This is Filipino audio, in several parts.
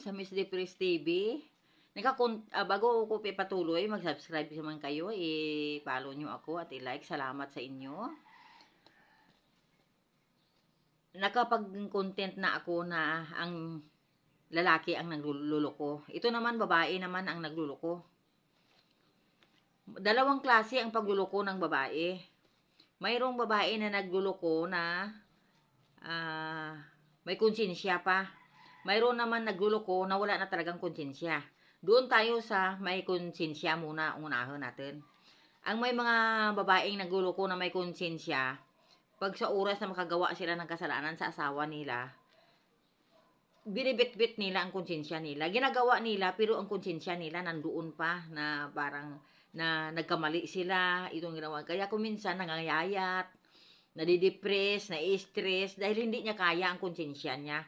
sa Miss Depris TV. Bago ako patuloy, mag-subscribe naman kayo, i-follow nyo ako at i-like. Salamat sa inyo. Nakapag-content na ako na ang lalaki ang nagluloko. Ito naman, babae naman ang nagluloko. Dalawang klase ang pagluloko ng babae. Mayroong babae na nagluloko na may konsensya pa. Mayroon naman nagluloko na wala na talagang konsensya. Doon tayo sa may konsensya muna, unahin natin. Ang may mga babaeng nagluloko na may konsensya, pag sa oras na makagawa sila ng kasalanan sa asawa nila, binibit-bit nila ang konsensya nila. Ginagawa nila, pero ang konsensya nila nandoon pa na parang na nagkamali sila, itong ginawa. Kaya kung minsan nangangayayat, nadidepress, na-stress, dahil hindi niya kaya ang konsensya niya.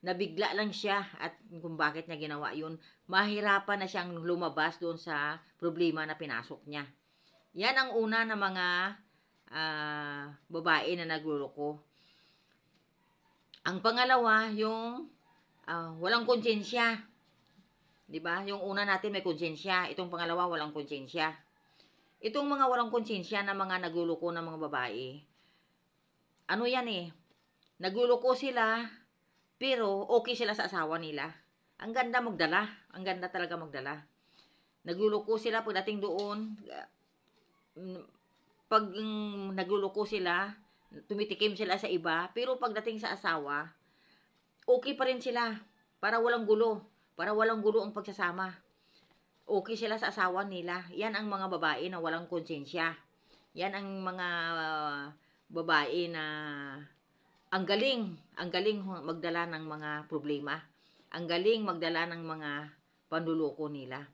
Nabigla lang siya at kung bakit niya ginawa yun, mahirapan na siyang lumabas doon sa problema na pinasok niya. Yan ang una na mga babae na nagluloko. Ang pangalawa, yung walang konsensya. Diba? Yung una natin may konsensya. Itong pangalawa, walang konsensya. Itong mga walang konsensya na mga nagluloko ng mga babae, ano yan nagluloko sila, pero okay sila sa asawa nila. Ang ganda magdala. Ang ganda talaga magdala. Nagluloko sila pagdating doon. Pag nagluloko sila, tumitikim sila sa iba. Pero pagdating sa asawa, okay pa rin sila. Para walang gulo. Para walang gulo ang pagsasama. Okay sila sa asawa nila. Yan ang mga babae na walang konsensya. Yan ang mga babae na ang galing magdala ng mga problema. Ang galing magdala ng mga panluloko nila.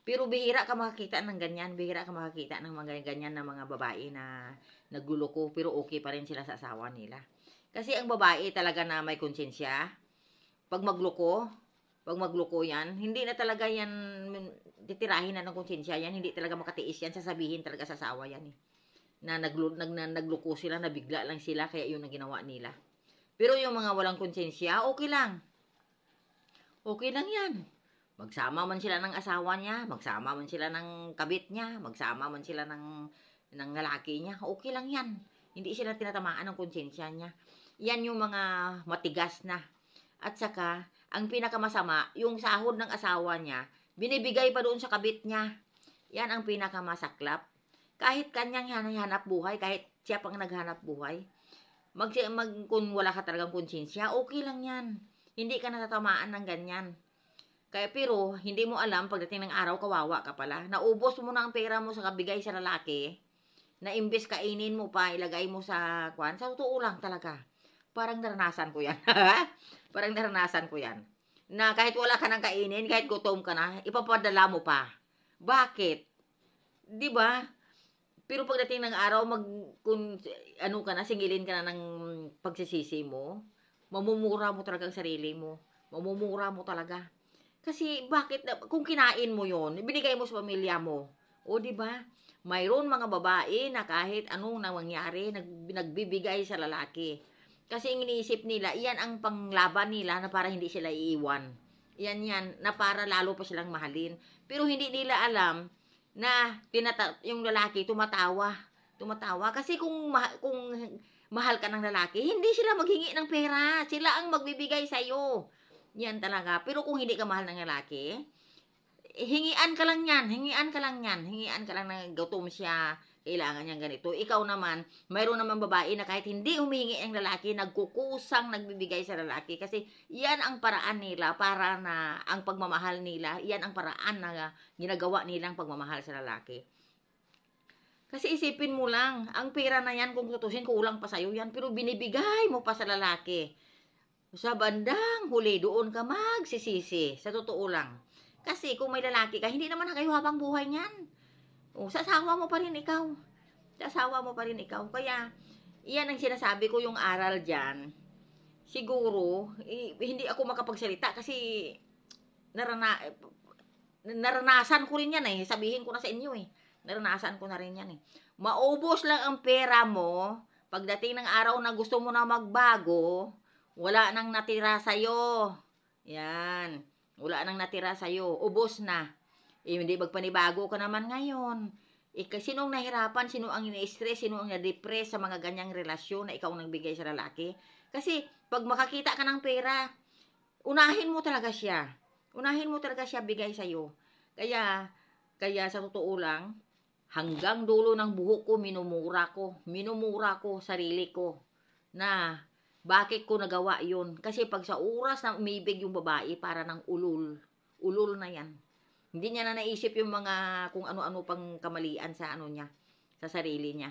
Pero bihira ka makakita ng ganyan. Bihira ka makakita ng mga ganyan na mga babae na nagluloko pero okay pa rin sila sa asawa nila. Kasi ang babae talaga na may konsensya, pag magloko yan, hindi na talaga yan, titirahin na ng konsensya yan, hindi talaga makatiis yan, sasabihin talaga sa asawa yan na nagloko sila, nabigla lang sila, kaya yun ang ginawa nila. Pero yung mga walang konsensya, okay lang. Okay lang yan. Magsama man sila ng asawa niya, magsama man sila ng kabit niya, magsama man sila ng lalaki niya, okay lang yan. Hindi sila tinatamaan ng konsensya niya. Yan yung mga matigas na. At saka, ang pinakamasama, yung sahod ng asawa niya, binibigay pa doon sa kabit niya. Yan ang pinakamasaklap. Kahit kanyang hanap buhay, kahit siya pang naghanap buhay, kung wala ka talagang konsensya, okay lang yan. Hindi ka natatamaan ng ganyan. Pero, hindi mo alam, pagdating ng araw, kawawa ka pala. Naubos mo na ang pera mo sa kabigay sa lalaki, na imbes kainin mo pa, ilagay mo sa kwan. Sa totoo lang talaga. Parang naranasan ko yan. Parang naranasan ko yan. Na kahit wala ka nang kainin, kahit gutom ka na, ipapadala mo pa. Bakit? Diba? Pero pagdating ng araw, singilin ka na ng pagsisisi mo, mamumura mo talaga ang sarili mo. Mamumura mo talaga. Kasi bakit, kung kinain mo yon, binigay mo sa pamilya mo. O diba? Mayroon mga babae na kahit anong nangyari, nagbibigay sa lalaki. Kasi iniisip nila, iyan ang panglaban nila na para hindi sila iiwan. Yan, na para lalo pa silang mahalin. Pero hindi nila alam na yung lalaki tumatawa. Kasi kung mahal ka ng lalaki, hindi sila maghingi ng pera. Sila ang magbibigay sa'yo. Yan talaga. Pero kung hindi ka mahal ng lalaki, hingian ka lang yan. Hingian ka lang na gutom siya. Kailangan niyang ganito. Ikaw naman, mayroon naman babae na kahit hindi humihingi ang lalaki, nagkukusang nagbibigay sa lalaki. Kasi yan ang paraan nila para na ang pagmamahal nila, yan ang paraan na ginagawa nilang pagmamahal sa lalaki. Kasi isipin mo lang, ang pera na yan, kung tutusin, kulang pa sa'yo yan, pero binibigay mo pa sa lalaki. Sa bandang huli, doon ka magsisisi. Sa totoo lang. Kasi kung may lalaki ka, hindi naman kayo habang buhay niyan. Sa asawa mo pa rin ikaw. Kaya, iyan ang sinasabi ko, yung aral dyan. Siguro, hindi ako makapagsalita kasi naranasan ko rin yan Sabihin ko na sa inyo Naranasan ko na rin yan Maubos lang ang pera mo, pagdating ng araw na gusto mo na magbago, wala nang natira sa'yo. Yan. Wala nang natira sa'yo. Ubos na. Hindi magpanibago ka naman ngayon. Sino ang nahirapan? Sino ang ini-stress? Sino ang na-depress sa mga ganyang relasyon na ikaw ang nagbigay sa lalaki? Kasi, pag makakita ka ng pera, unahin mo talaga siya. Unahin mo talaga siya bigay sa'yo. Kaya sa totoo lang, hanggang dulo ng buhok ko, minumura ko. Minumura ko sarili ko na bakit ko nagawa yun. Kasi pag sa oras na umibig yung babae, para ng ulul. Ulul na yan. Hindi niya na naisip yung mga kung ano-ano pang kamalian sa ano niya, sa sarili niya.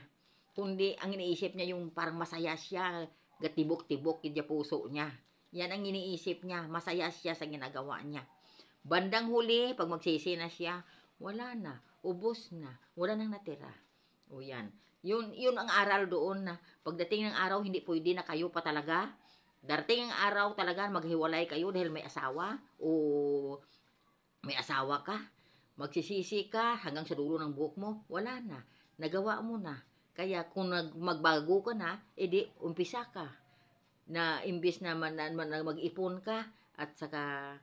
Kundi ang iniisip niya yung parang masaya siya, gatibok-tibok yung puso niya. Yan ang iniisip niya, masaya siya sa ginagawa niya. Bandang huli, pag magsisi na siya, wala na, ubos na, wala nang natira. O yan. Yun ang aral doon na pagdating ng araw, hindi pwede na kayo pa talaga. Darating ang araw talaga, maghiwalay kayo dahil may asawa o may asawa ka. Magsisisi ka hanggang sa dulo ng buhok mo, wala na. Nagawa mo na. Kaya kung magbago ka na, edi umpisa ka. Na imbis na mag-ipon ka at saka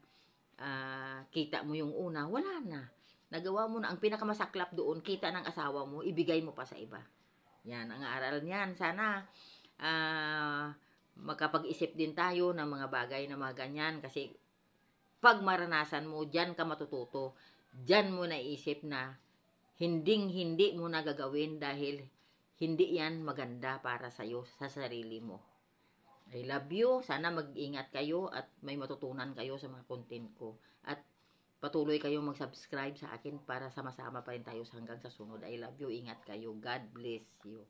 kita mo yung una, wala na. Nagawa mo na. Ang pinakamasaklap doon, kita ng asawa mo, ibigay mo pa sa iba. Yan, ang aral niyan. Sana makapag-isip din tayo ng mga bagay na mga ganyan. Kasi pag maranasan mo, dyan ka matututo. Dyan mo naisip na hindi mo na gagawin dahil hindi yan maganda para sa'yo, sa sarili mo. I love you. Sana mag-ingat kayo at may matutunan kayo sa mga content ko. At patuloy kayong mag-subscribe sa akin para sama-sama pa rin tayo hanggang sa sunod. I love you. Ingat kayo. God bless you.